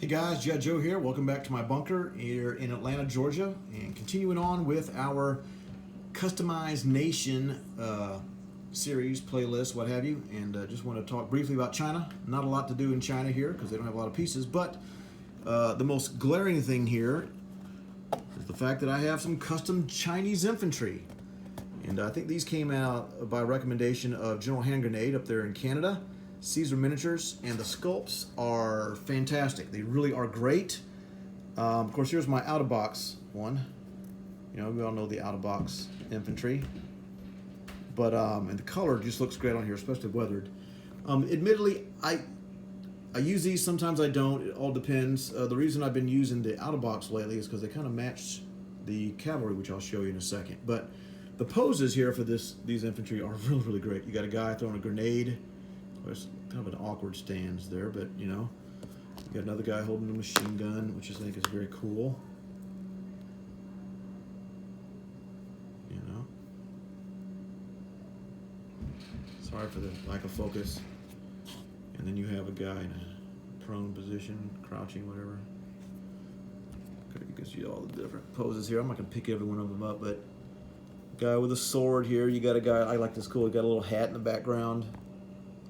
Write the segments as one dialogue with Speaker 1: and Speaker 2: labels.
Speaker 1: Hey guys, G.I. Joe here. Welcome back to my bunker here in Atlanta, Georgia, and continuing on with our Customized Nation series, playlist, what have you. And just want to talk briefly about China. Not a lot to do in China here because they don't have a lot of pieces, but the most glaring thing here is the fact that I have some custom Chinese infantry. And I think these came out by recommendation of General Hand Grenade up there in Canada. Caesar Miniatures, and the sculpts are fantastic. They really are great. Of course, here's my out-of-box one. You know, we all know the out-of-box infantry. But, and the color just looks great on here, especially weathered. Admittedly, I use these, sometimes I don't. It all depends. The reason I've been using the out-of-box lately is because they kind of match the cavalry, which I'll show you in a second. But the poses here for these infantry are really, really great. You got a guy throwing a grenade. There's kind of an awkward stance there, but you know, you got another guy holding a machine gun, which I think is very cool. You know, sorry for the lack of focus. And then you have a guy in a prone position, crouching, whatever. You can see all the different poses here. I'm not gonna pick every one of them up, but guy with a sword here. You got a guy. I like this cool. He got a little hat in the background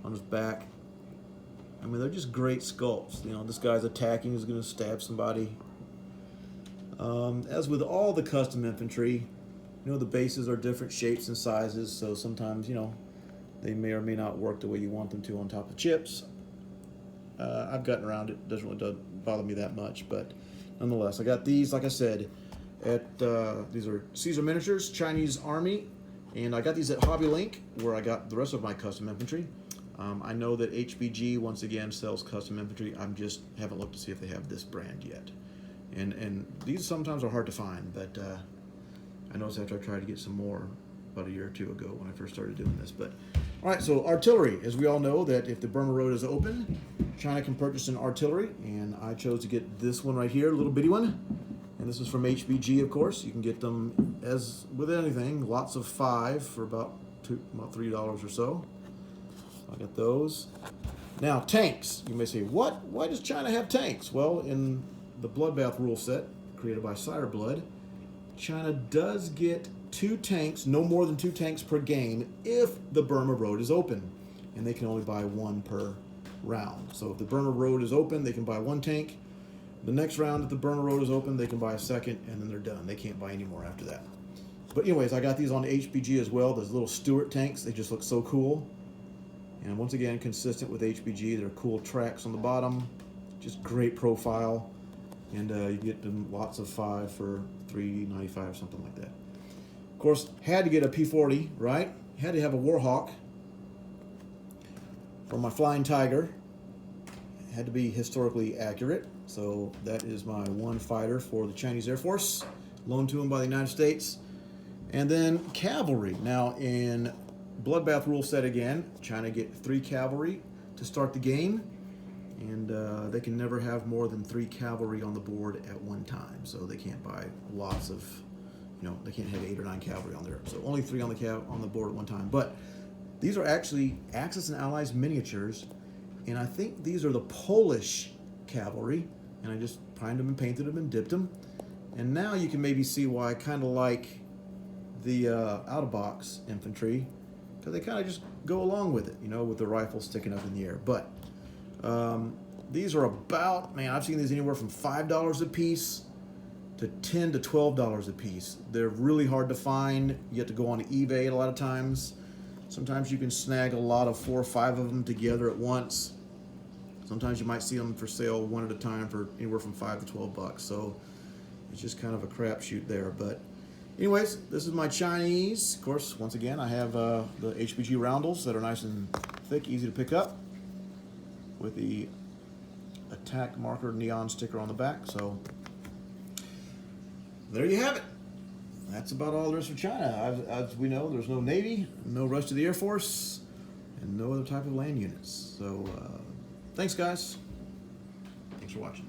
Speaker 1: on his back. I mean, they're just great sculpts. You know, this guy's attacking, he's gonna stab somebody. As with all the custom infantry, you know, the bases are different shapes and sizes, so sometimes, you know, they may or may not work the way you want them to on top of chips. I've gotten around it. Doesn't really bother me that much, but nonetheless, I got these, like I said, at these are Caesar Miniatures, Chinese Army, and I got these at Hobby Link, where I got the rest of my custom infantry. I know that HBG once again sells custom infantry. I just haven't looked to see if they have this brand yet. And these sometimes are hard to find, but I noticed after I tried to get some more about a year or two ago when I first started doing this. But all right, so artillery, as we all know, that if the Burma Road is open, China can purchase an artillery, and I chose to get this one right here, a little bitty one. And this is from HBG, of course. You can get them, as with anything, lots of 5 for about $3 or so. I got those. Now, tanks. You may say, what? Why does China have tanks? Well, in the Bloodbath rule set, created by Sire Blood, China does get 2 tanks, no more than 2 tanks per game, if the Burma Road is open. And they can only buy 1 per round. So if the Burma Road is open, they can buy 1 tank. The next round, if the Burma Road is open, they can buy a second, and then they're done. They can't buy any more after that. But anyways, I got these on HBG as well. Those little Stuart tanks, they just look so cool. And once again, consistent with HBG, there are cool tracks on the bottom, just great profile, and you get them lots of 5 for $3.95, something like that. Of course, had to get a P40, right? Had to have a Warhawk for my Flying Tiger. Had to be historically accurate, so that is my one fighter for the Chinese Air Force, loaned to them by the United States. And then cavalry. Now in Bloodbath rule set again, China get 3 cavalry to start the game, and they can never have more than 3 cavalry on the board at one time. So they can't buy lots of, you know, they can't have 8 or 9 cavalry on there. So only 3 on the board at one time. But these are actually Axis and Allies miniatures, and I think these are the Polish cavalry. And I just primed them and painted them and dipped them. And now you can maybe see why I kind of like the out-of-box infantry, because they kind of just go along with it, you know, with the rifle sticking up in the air. But these are about, man, I've seen these anywhere from $5 a piece to $10 to $12 a piece. They're really hard to find. You have to go on eBay a lot of times. Sometimes you can snag a lot of 4 or 5 of them together at once. Sometimes you might see them for sale one at a time for anywhere from $5 to $12. So it's just kind of a crapshoot there. But anyways, this is my Chinese. Of course, once again, I have the HBG roundels that are nice and thick, easy to pick up, with the attack marker neon sticker on the back. So there you have it. That's about all there is for China. As we know, there's no Navy, no rest of the Air Force, and no other type of land units. So thanks, guys. Thanks for watching.